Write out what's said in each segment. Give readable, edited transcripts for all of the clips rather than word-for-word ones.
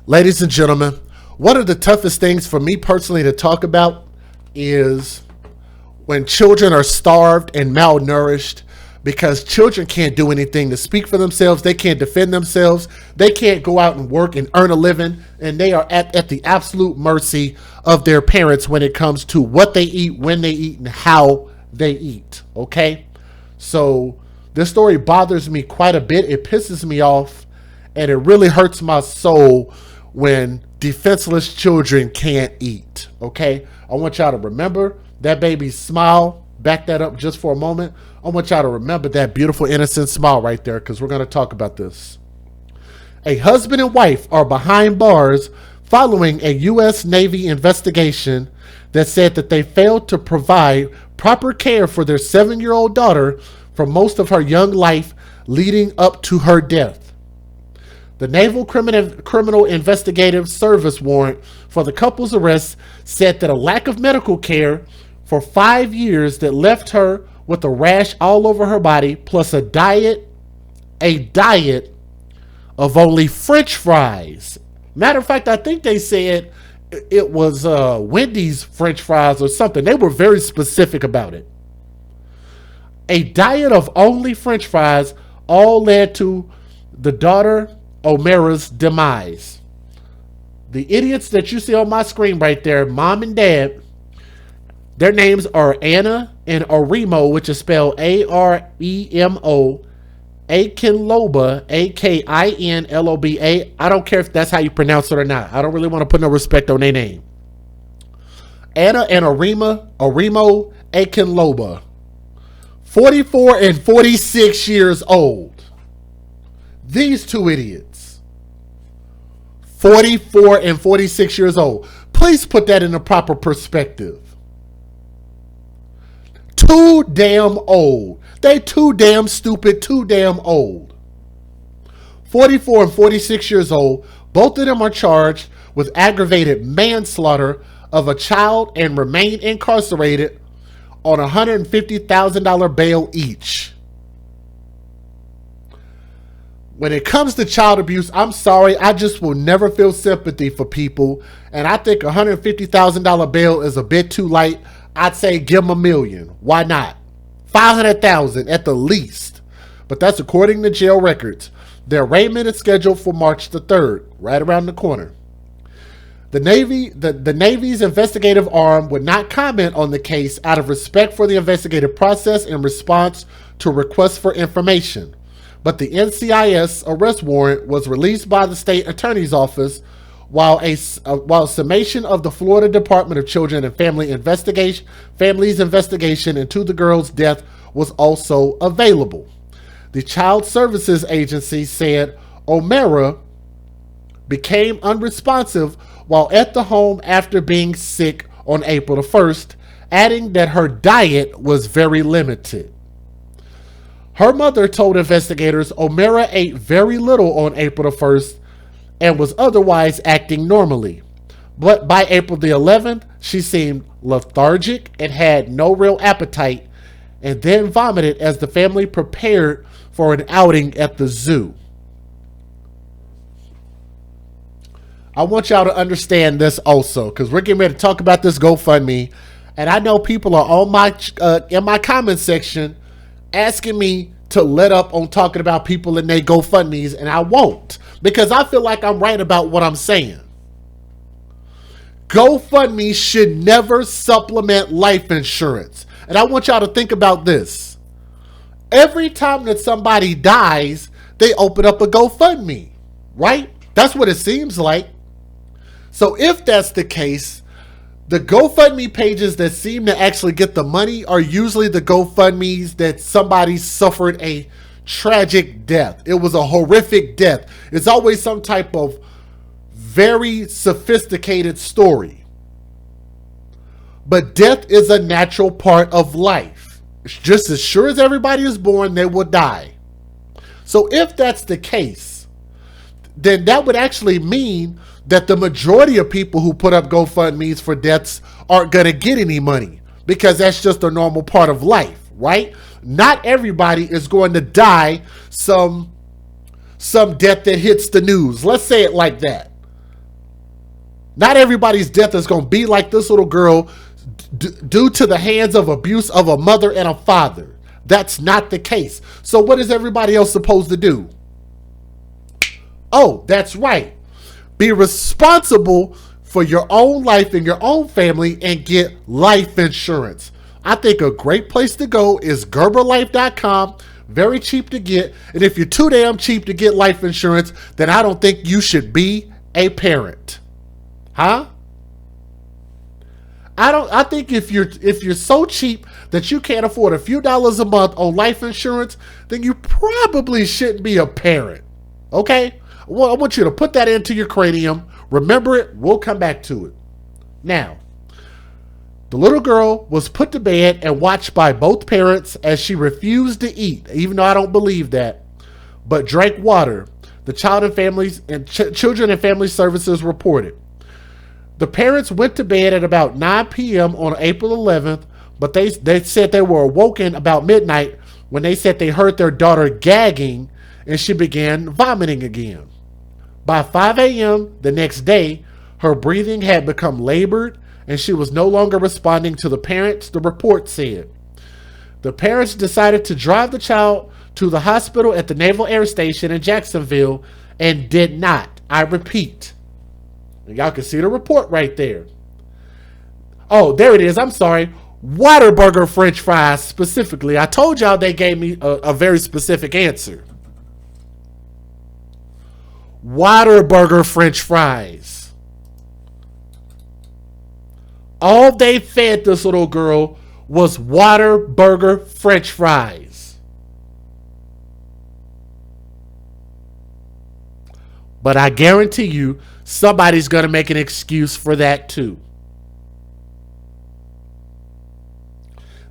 Ladies and gentlemen, one of the toughest things for me personally to talk about is when children are starved and malnourished because children can't do anything to speak for themselves. They can't defend themselves. They can't go out and work and earn a living. And they are at the absolute mercy of their parents when it comes to what they eat, when they eat, and how they eat. Okay? So this story bothers me quite a bit. It pisses me off. And it really hurts my soul when defenseless children can't eat. Okay? I want y'all to remember that baby's smile. Back that up just for a moment. I want y'all to remember that beautiful, innocent smile right there because we're going to talk about this. A husband and wife are behind bars following a U.S. Navy investigation that said that they failed to provide proper care for their 7-year-old daughter for most of her young life leading up to her death. The Naval Criminal Investigative Service warrant for the couple's arrest said that a lack of medical care for 5 years that left her with a rash all over her body, plus a diet of only French fries. Matter of fact, I think they said it was Wendy's French fries or something. They were very specific about it. A diet of only French fries all led to the daughter Omera's demise. The idiots that you see on my screen right there, mom and dad, their names are Anna and Aremo, which is spelled Aremo, Akinloba, Akinloba. I don't care if that's how you pronounce it or not. I don't really want to put no respect on their name. Anna and Aremo Akinloba, 44 and 46 years old. These two idiots, 44 and 46 years old. Please put that in a proper perspective. Too damn old. They too damn stupid, too damn old. 44 and 46 years old. Both of them are charged with aggravated manslaughter of a child and remain incarcerated on $150,000 bail each. When it comes to child abuse, I'm sorry, I just will never feel sympathy for people. And I think $150,000 bail is a bit too light. I'd say give them $1 million. Why not? $500,000 at the least. But that's according to jail records. Their arraignment is scheduled for March the 3rd, right around the corner. The Navy's investigative arm would not comment on the case out of respect for the investigative process in response to requests for information. But the NCIS arrest warrant was released by the state attorney's office while a summation of the Florida Department of Children and Family's investigation into the girl's death was also available. The Child Services Agency said Omera became unresponsive while at the home after being sick on April the 1st, adding that her diet was very limited. Her mother told investigators Omera ate very little on April the 1st and was otherwise acting normally. But by April the 11th, she seemed lethargic and had no real appetite, and then vomited as the family prepared for an outing at the zoo. I want y'all to understand this also, because we're getting ready to talk about this GoFundMe, and I know people are on my in my comment section asking me to let up on talking about people in their GoFundMes, and I won't, because I feel like I'm right about what I'm saying. GoFundMe should never supplement life insurance. And I want y'all to think about this. Every time that somebody dies, they open up a GoFundMe, right? That's what it seems like. So if that's the case, the GoFundMe pages that seem to actually get the money are usually the GoFundMes that somebody suffered a tragic death. It was a horrific death. It's always some type of very sophisticated story. But death is a natural part of life. It's just as sure as everybody is born, they will die. So if that's the case, then that would actually mean that the majority of people who put up GoFundMes for deaths aren't going to get any money, because that's just a normal part of life, right? Not everybody is going to die some death that hits the news. Let's say it like that. Not everybody's death is going to be like this little girl due to the hands of abuse of a mother and a father. That's not the case. So what is everybody else supposed to do? Oh, that's right. Be responsible for your own life and your own family and get life insurance. I think a great place to go is gerberlife.com. Very cheap to get. And if you're too damn cheap to get life insurance, then I don't think you should be a parent. Huh? I think if you're so cheap that you can't afford a few dollars a month on life insurance, then you probably shouldn't be a parent. Okay? Well, I want you to put that into your cranium. Remember it. We'll come back to it. Now, the little girl was put to bed and watched by both parents as she refused to eat, even though I don't believe that, but drank water. The Children and Family Services reported. The parents went to bed at about 9 p.m. on April 11th, but they said they were awoken about midnight when they said they heard their daughter gagging and she began vomiting again. By 5 a.m. the next day, her breathing had become labored and she was no longer responding to the parents, the report said. The parents decided to drive the child to the hospital at the Naval Air Station in Jacksonville and did not. I repeat. Y'all can see the report right there. Oh, there it is. I'm sorry. Whataburger French fries specifically. I told y'all they gave me a very specific answer. Whataburger French fries. All they fed this little girl was Whataburger French fries. But I guarantee you, somebody's going to make an excuse for that too.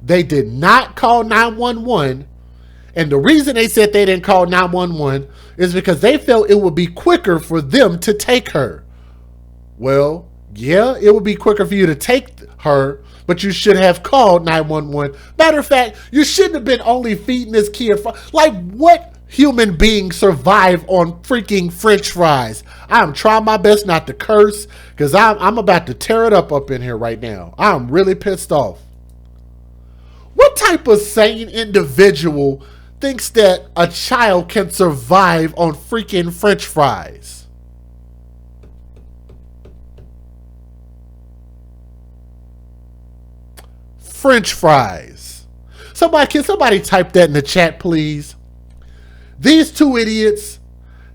They did not call 911. And the reason they said they didn't call 911 is because they felt it would be quicker for them to take her. Well, yeah, it would be quicker for you to take her, but you should have called 911. Matter of fact, you shouldn't have been only feeding this kid. Like, what human being survive on freaking French fries? I'm trying my best not to curse because I'm about to tear it up in here right now. I'm really pissed off. What type of sane individual thinks that a child can survive on freaking French fries? French fries. Somebody type that in the chat, please. These two idiots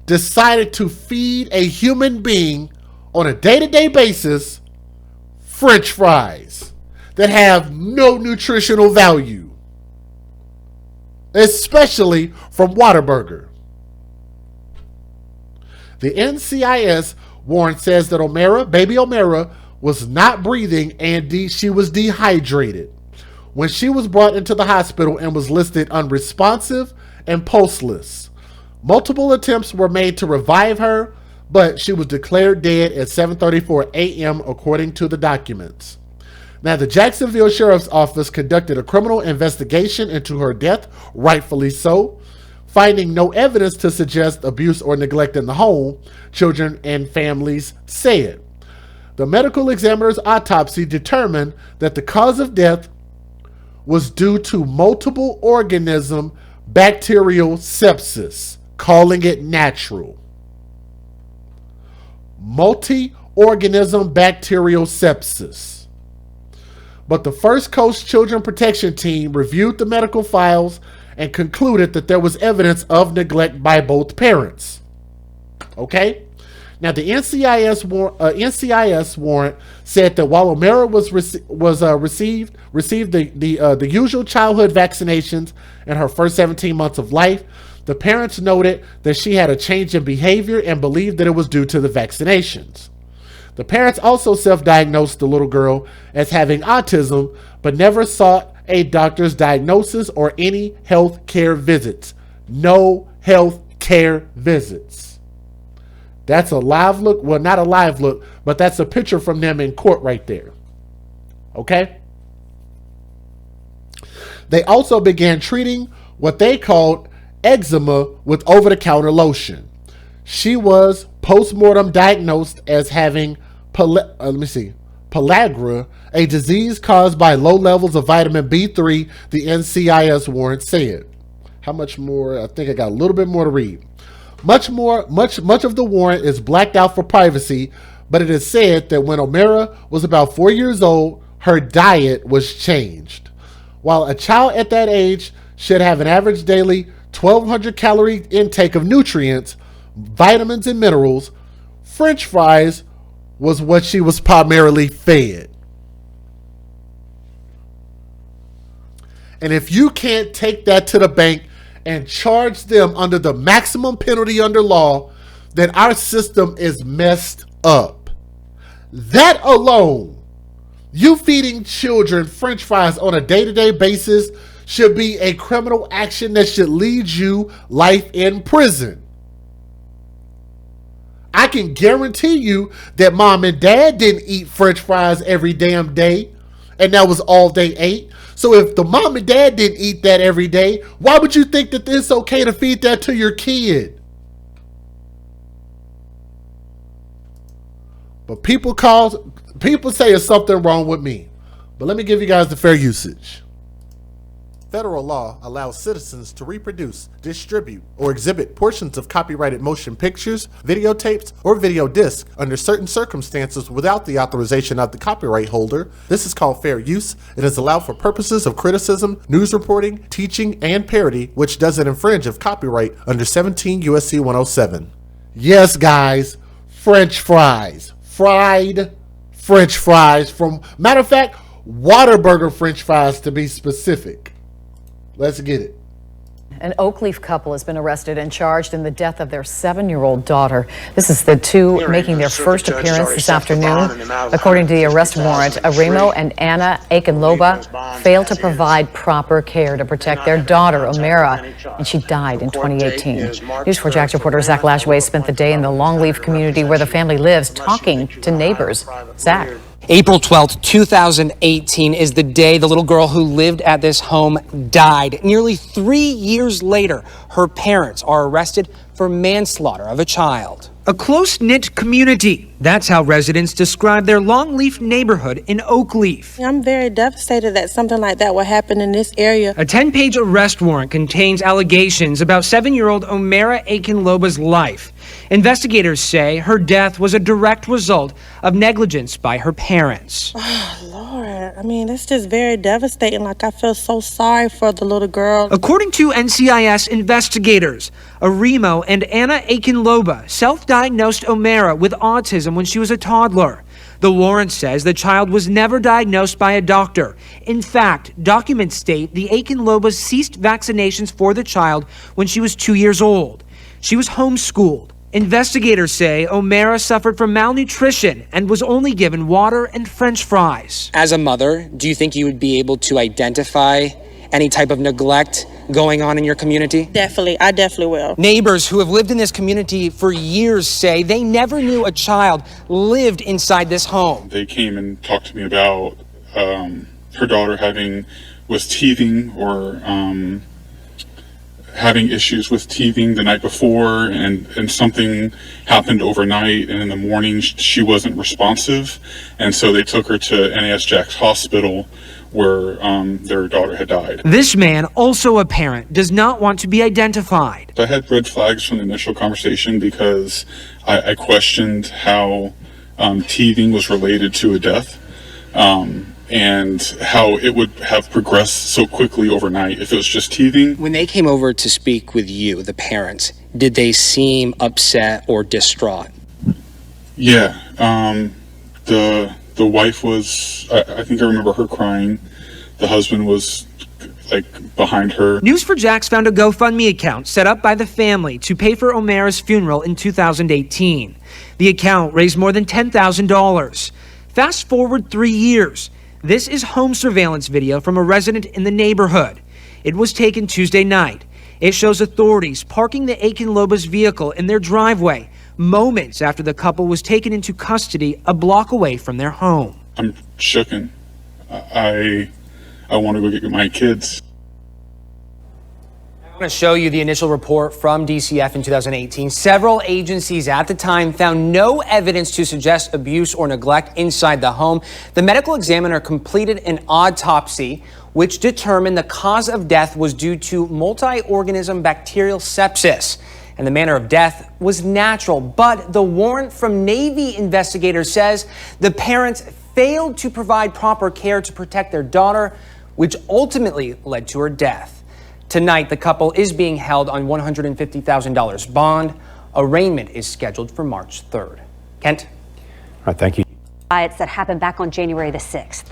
decided to feed a human being on a day-to-day basis French fries that have no nutritional value, especially from Whataburger. The NCIS warrant says that baby O'Mara, was not breathing and she was dehydrated when she was brought into the hospital and was listed unresponsive and pulseless. Multiple attempts were made to revive her, but she was declared dead at 7:34 a.m. according to the documents. Now, the Jacksonville Sheriff's Office conducted a criminal investigation into her death, rightfully so, finding no evidence to suggest abuse or neglect in the home, Children and Families said. The medical examiner's autopsy determined that the cause of death was due to multiple organism bacterial sepsis, calling it natural. Multi-organism bacterial sepsis. But the First Coast Children Protection Team reviewed the medical files and concluded that there was evidence of neglect by both parents. Okay? Now, the NCIS warrant said that while O'Mara received the usual childhood vaccinations in her first 17 months of life, the parents noted that she had a change in behavior and believed that it was due to the vaccinations. The parents also self-diagnosed the little girl as having autism, but never sought a doctor's diagnosis or any health care visits. No health care visits. That's a live look. Well, not a live look, but that's a picture from them in court right there. Okay? They also began treating what they called eczema with over-the-counter lotion. She was post-mortem diagnosed as having pellagra, a disease caused by low levels of vitamin B3, the NCIS warrant said. How much more? I think I got a little bit more to read. Much of the warrant is blacked out for privacy, but it is said that when O'Mara was about 4 years old, her diet was changed. While a child at that age should have an average daily 1,200 calorie intake of nutrients, vitamins, and minerals, French fries was what she was primarily fed. And if you can't take that to the bank and charge them under the maximum penalty under law, then our system is messed up. That alone, you feeding children French fries on a day-to-day basis should be a criminal action that should lead you life in prison. I can guarantee you that mom and dad didn't eat French fries every damn day, and that was all they ate. So if the mom and dad didn't eat that every day, why would you think that it's okay to feed that to your kid? But people say there's something wrong with me. But let me give you guys the fair usage. Federal law allows citizens to reproduce, distribute, or exhibit portions of copyrighted motion pictures, videotapes, or video discs under certain circumstances without the authorization of the copyright holder. This is called fair use. It is allowed for purposes of criticism, news reporting, teaching, and parody, which doesn't infringe of copyright under 17 U.S.C. 107. Yes, guys, French fries. Fried French fries from, matter of fact, Whataburger French fries to be specific. Let's get it. An Oakleaf couple has been arrested and charged in the death of their 7-year-old daughter. This is the two making their first appearance this afternoon. According to the arrest warrant, Arimo and Anna Akinloba failed to provide proper care to protect their daughter, O'Mara, and she died in 2018. News 4 Jax reporter Zach Lashway spent the day in the Longleaf community where the family lives, talking to neighbors. Zach. April 12th, 2018 is the day the little girl who lived at this home died. Nearly 3 years later, her parents are arrested for manslaughter of a child. A close-knit community. That's how residents describe their Longleaf neighborhood in Oakleaf. I'm very devastated that something like that would happen in this area. A 10-page arrest warrant contains allegations about 7-year-old O'Mara Akinloba's life. Investigators say her death was a direct result of negligence by her parents. Oh, Lord. I mean, it's just very devastating. Like, I feel so sorry for the little girl. According to NCIS investigators, Arimo and Anna Akinloba self-diagnosed O'Mara with autism when she was a toddler. The warrant says the child was never diagnosed by a doctor. In fact, documents state the Akinlobas ceased vaccinations for the child when she was 2 years old. She was homeschooled. Investigators say O'Mara suffered from malnutrition and was only given water and French fries. As a mother, do you think you would be able to identify any type of neglect going on in your community? Definitely, I definitely will. Neighbors who have lived in this community for years say they never knew a child lived inside this home. They came and talked to me about her daughter was teething or having issues with teething the night before, and something happened overnight, and in the morning she wasn't responsive, and so they took her to NAS Jax Hospital where their daughter had died. This man, also a parent, does not want to be identified. I had red flags from the initial conversation because I questioned how teething was related to a death. And how it would have progressed so quickly overnight if it was just teething. When they came over to speak with you, the parents, did they seem upset or distraught? Yeah, the wife was, I think I remember her crying. The husband was like behind her. News 4 Jax found a GoFundMe account set up by the family to pay for O'Mara's funeral in 2018. The account raised more than $10,000. Fast forward 3 years. This is home surveillance video from a resident in the neighborhood. It was taken Tuesday night. It shows authorities parking the Akinlobas' vehicle in their driveway moments after the couple was taken into custody a block away from their home. I'm shooken. I want to go get my kids. I'm going to show you the initial report from DCF in 2018. Several agencies at the time found no evidence to suggest abuse or neglect inside the home. The medical examiner completed an autopsy, which determined the cause of death was due to multi-organism bacterial sepsis, and the manner of death was natural. But the warrant from Navy investigators says the parents failed to provide proper care to protect their daughter, which ultimately led to her death. Tonight, the couple is being held on $150,000 bond. Arraignment is scheduled for March 3rd. Kent? All right, thank you. Riots that happened back on January the 6th.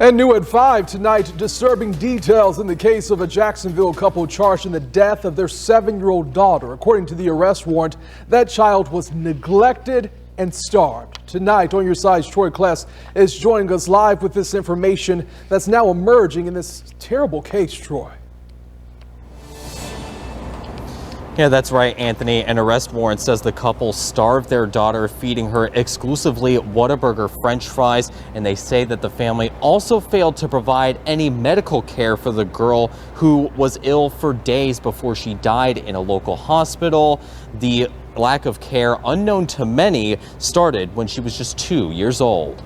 And new at 5 tonight, disturbing details in the case of a Jacksonville couple charged in the death of their 7-year-old daughter. According to the arrest warrant, that child was neglected and starved. Tonight, On Your Side's Troy Kless is joining us live with this information that's now emerging in this terrible case, Troy. Yeah, that's right, Anthony. An arrest warrant says the couple starved their daughter, feeding her exclusively Whataburger French fries, and they say that the family also failed to provide any medical care for the girl, who was ill for days before she died in a local hospital. The lack of care, unknown to many, started when she was just 2 years old.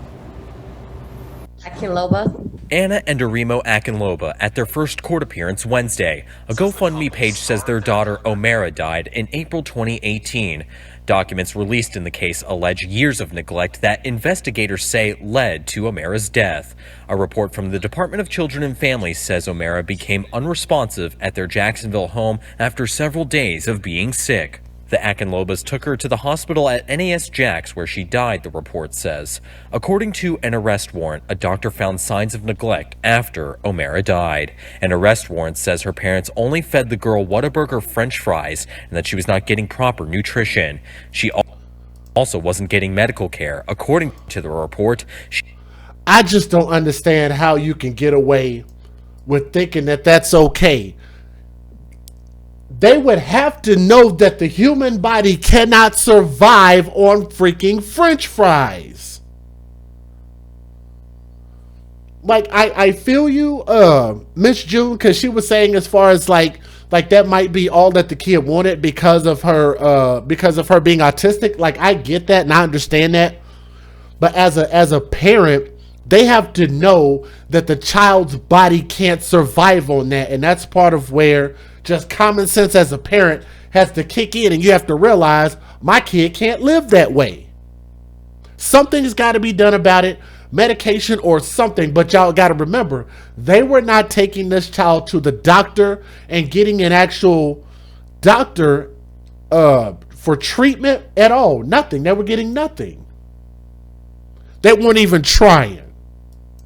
Anna and Arimo Akinloba at their first court appearance Wednesday. A Gofundme page says their daughter Omera died in April 2018. Documents released in the case allege years of neglect that investigators say led to Omera's death. A report from the Department of Children and Families says Omera became unresponsive at their Jacksonville home after several days of being sick. The Akinlobas took her to the hospital at NAS Jax, where she died, the report says. According to an arrest warrant, a doctor found signs of neglect after Omera died. An arrest warrant says her parents only fed the girl Whataburger French fries and that she was not getting proper nutrition. She also wasn't getting medical care. According to the report, I just don't understand how you can get away with thinking that that's okay. They would have to know that the human body cannot survive on freaking French fries. Like, I feel you, Miss June, because she was saying as far as like that might be all that the kid wanted because of her being autistic. Like, I get that and I understand that, but as a parent, they have to know that the child's body can't survive on that, and that's part of where just common sense as a parent has to kick in, and you have to realize my kid can't live that way. Something's got to be done about it, medication or something, but y'all got to remember, they were not taking this child to the doctor and getting an actual doctor for treatment at all. Nothing. They were getting nothing. They weren't even trying.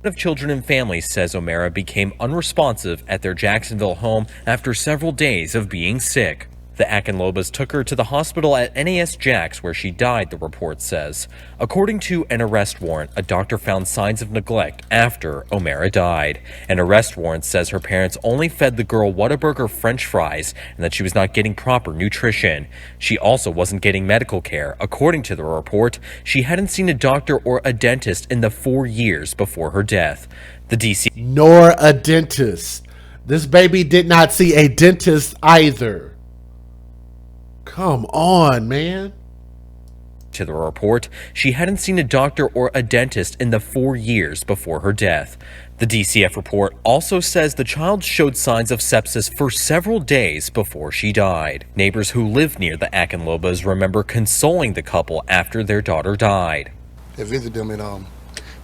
of Children and Families says Omera became unresponsive at their Jacksonville home after several days of being sick. The Akinlobas took her to the hospital at NAS Jax, where she died, the report says. According to an arrest warrant, a doctor found signs of neglect after Omera died. An arrest warrant says her parents only fed the girl Whataburger French fries and that she was not getting proper nutrition. She also wasn't getting medical care. According to the report, she hadn't seen a doctor or a dentist in the 4 years before her death. The DC... Nor a dentist. This baby did not see a dentist either. Come on, man. To the report, she hadn't seen a doctor or a dentist in the 4 years before her death. The DCF report also says the child showed signs of sepsis for several days before she died. Neighbors who live near the Akinlobas remember consoling the couple after their daughter died. I visited them and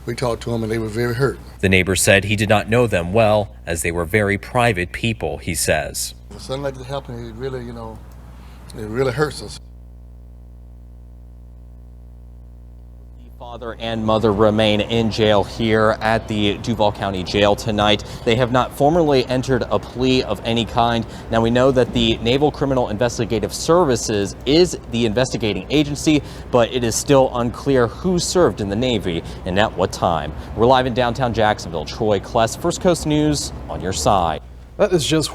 we talked to them and they were very hurt. The neighbor said he did not know them well, as they were very private people, he says. When something like this happened, it really, it really hurts us. The father and mother remain in jail here at the Duval County Jail tonight. They have not formally entered a plea of any kind. Now, we know that the Naval Criminal Investigative Services is the investigating agency, but it is still unclear who served in the Navy and at what time. We're live in downtown Jacksonville. Troy Kless, First Coast News, on your side. That is just...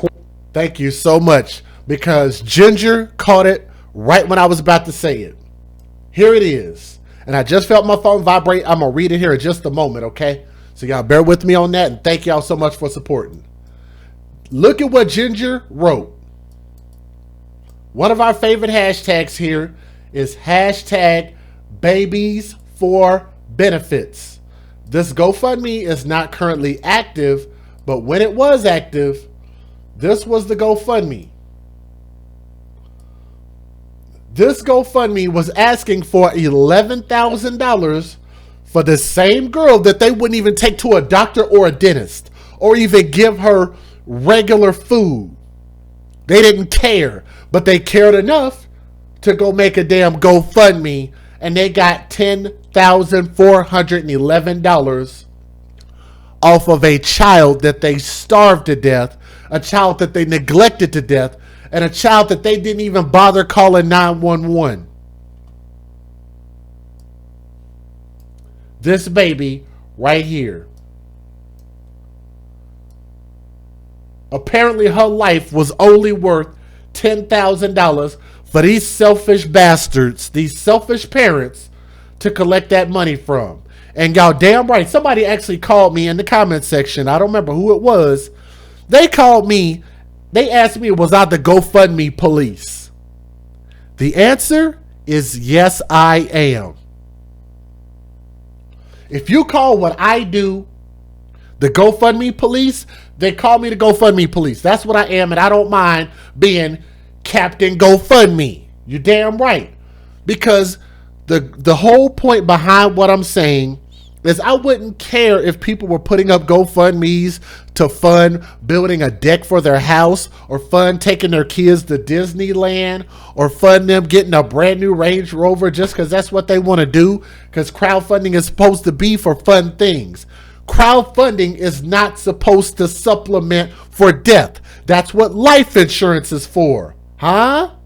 Thank you so much, because Ginger caught it right when I was about to say it. Here it is. And I just felt my phone vibrate. I'm going to read it here in just a moment, okay? So y'all bear with me on that, and thank y'all so much for supporting. Look at what Ginger wrote. One of our favorite hashtags here is hashtag babies for benefits. This GoFundMe is not currently active, but when it was active, this was the GoFundMe. This GoFundMe was asking for $11,000 for the same girl that they wouldn't even take to a doctor or a dentist or even give her regular food. They didn't care, but they cared enough to go make a damn GoFundMe, and they got $10,411 off of a child that they starved to death, a child that they neglected to death, and a child that they didn't even bother calling 911. This baby right here. Apparently her life was only worth $10,000 for these selfish bastards, these selfish parents, to collect that money from. And y'all damn right, somebody actually called me in the comment section. I don't remember who it was. They called me. They asked me, was I the GoFundMe police? The answer is yes, I am. If you call what I do the GoFundMe police, they call me the GoFundMe police. That's what I am, and I don't mind being Captain GoFundMe. You're damn right. Because the whole point behind what I'm saying is I wouldn't care if people were putting up GoFundMes to fund building a deck for their house, or fund taking their kids to Disneyland, or fund them getting a brand new Range Rover just because that's what they want to do, because crowdfunding is supposed to be for fun things. Crowdfunding is not supposed to supplement for death. That's what life insurance is for. Huh?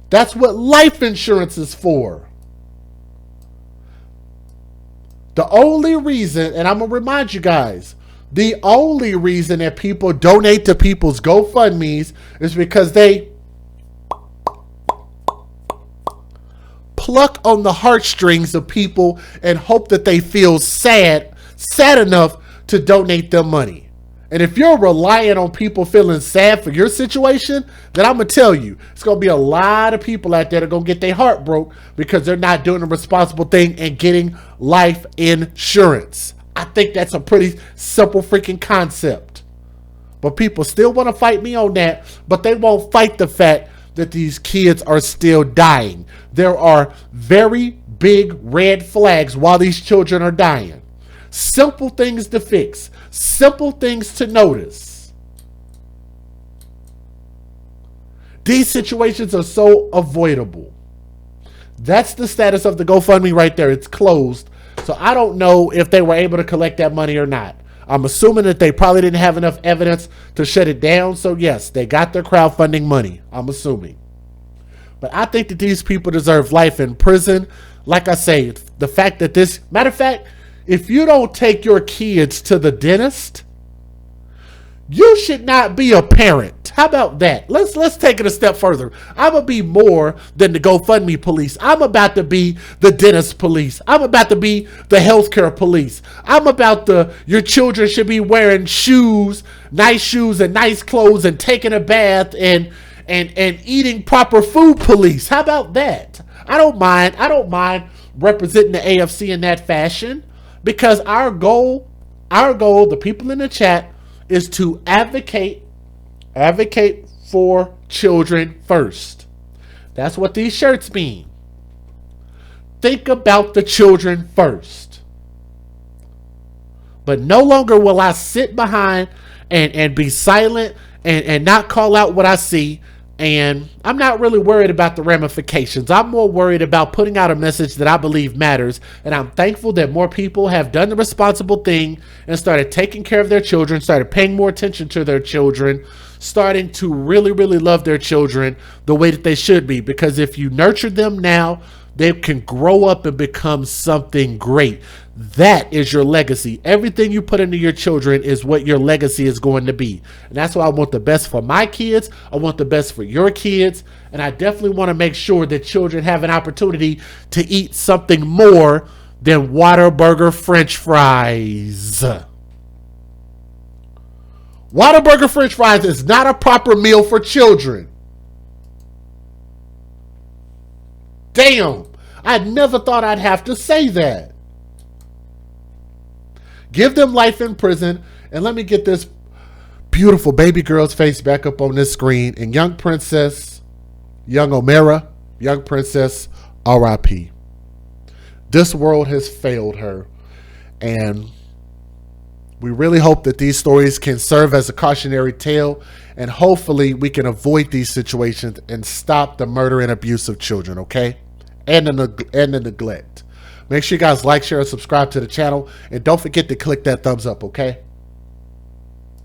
That's what life insurance is for. The only reason, and I'm going to remind you guys, the only reason that people donate to people's GoFundMes is because they pluck on the heartstrings of people and hope that they feel sad enough to donate them money. And if you're relying on people feeling sad for your situation, then I'm going to tell you, it's going to be a lot of people out there that are going to get their heart broke because they're not doing the responsible thing and getting life insurance. I think that's a pretty simple freaking concept. But people still want to fight me on that, but they won't fight the fact that these kids are still dying. There are very big red flags while these children are dying. Simple things to fix. Simple things to notice. These situations are so avoidable. That's the status of the GoFundMe right there. It's closed. So I don't know if they were able to collect that money or not. I'm assuming that they probably didn't have enough evidence to shut it down. So yes, they got their crowdfunding money. I'm assuming. But I think that these people deserve life in prison. Like I say, the fact that this, matter of fact, if you don't take your kids to the dentist, you should not be a parent. How about that? Let's take it a step further. I'm going to be more than the GoFundMe police. I'm about to be the dentist police. I'm about to be the healthcare police. I'm about your children should be wearing shoes and nice clothes and taking a bath and eating proper food police. How about that? I don't mind representing the AFC in that fashion, because our goal, the people in the chat, is to advocate for children first. That's what these shirts mean. Think about the children first. But no longer will I sit behind and be silent and not call out what I see. And I'm not really worried about the ramifications. I'm more worried about putting out a message that I believe matters. And I'm thankful that more people have done the responsible thing and started taking care of their children, started paying more attention to their children, starting to really, really love their children the way that they should be. Because if you nurture them now, they can grow up and become something great. That is your legacy. Everything you put into your children is what your legacy is going to be. And that's why I want the best for my kids. I want the best for your kids. And I definitely want to make sure that children have an opportunity to eat something more than Whataburger French fries. Whataburger French fries is not a proper meal for children. Damn, I never thought I'd have to say that. Give them life in prison, and let me get this beautiful baby girl's face back up on this screen. And young princess, young Omera, young princess, R.I.P. This world has failed her, and we really hope that these stories can serve as a cautionary tale, and hopefully we can avoid these situations and stop the murder and abuse of children, okay? And the neglect. Make sure you guys like, share, and subscribe to the channel, and don't forget to click that thumbs up, okay?